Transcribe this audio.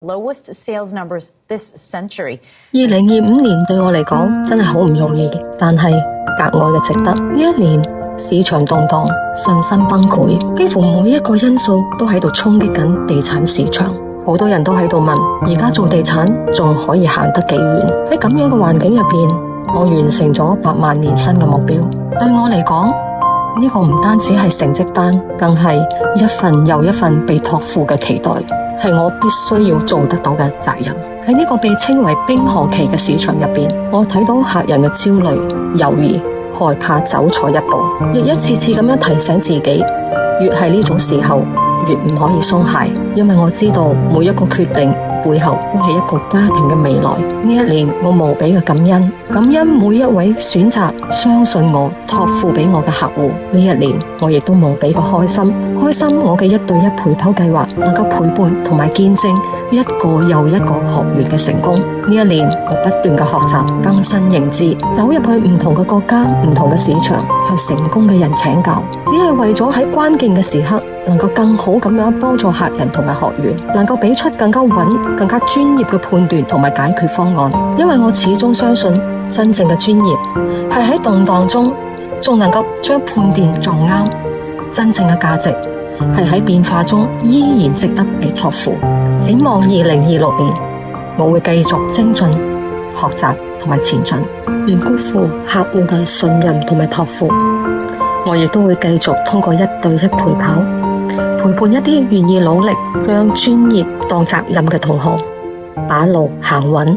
Lowest sales numbers this century. 2025年對我嚟講真係好唔容易，但係格外嘅值得。呢一年市場動盪，信心崩潰，幾乎每一個因素都喺度衝擊緊地產市場。好多人都喺度問，而家做地產仲可以行得幾遠？喺咁樣嘅環境入邊，我完成咗100萬年薪嘅目標。對我嚟講，呢個唔單止係成績單，更係一份又一份被託付嘅期待，係我必須要做得到嘅責任。喺呢個被稱為冰河期嘅市場入邊，我睇到客人嘅焦慮、猶豫、害怕走錯一步，亦一次次咁樣提醒自己，越係呢種時候，越唔可以鬆懈，因為我知道每一個決定背後都係一個家庭嘅未來。呢一年我無比嘅感恩每一位選擇相信我託付俾我嘅客戶。呢一年我亦都無比嘅開心我嘅1對1陪跑計劃能夠陪伴同埋見證一個又一個學員嘅成功。呢一年我不斷嘅學習更新認知，走入去唔同嘅國家、唔同嘅市場，向成功嘅人請教，只係為咗喺關鍵嘅時刻能夠更好咁樣幫助客人同埋學員，能夠俾出更加穩、更加專業嘅判斷同埋解決方案。因為我始終相信，真正嘅專業係喺動盪中仲能夠將判斷做啱，真正嘅價值係喺變化中依然值得被託付。展望2026年，我會繼續精進、學習同埋前進，唔辜負客戶嘅信任同埋託付。我亦都會繼續通過1對1陪跑，陪伴一啲願意努力將專業當責任嘅同行，把路行穩。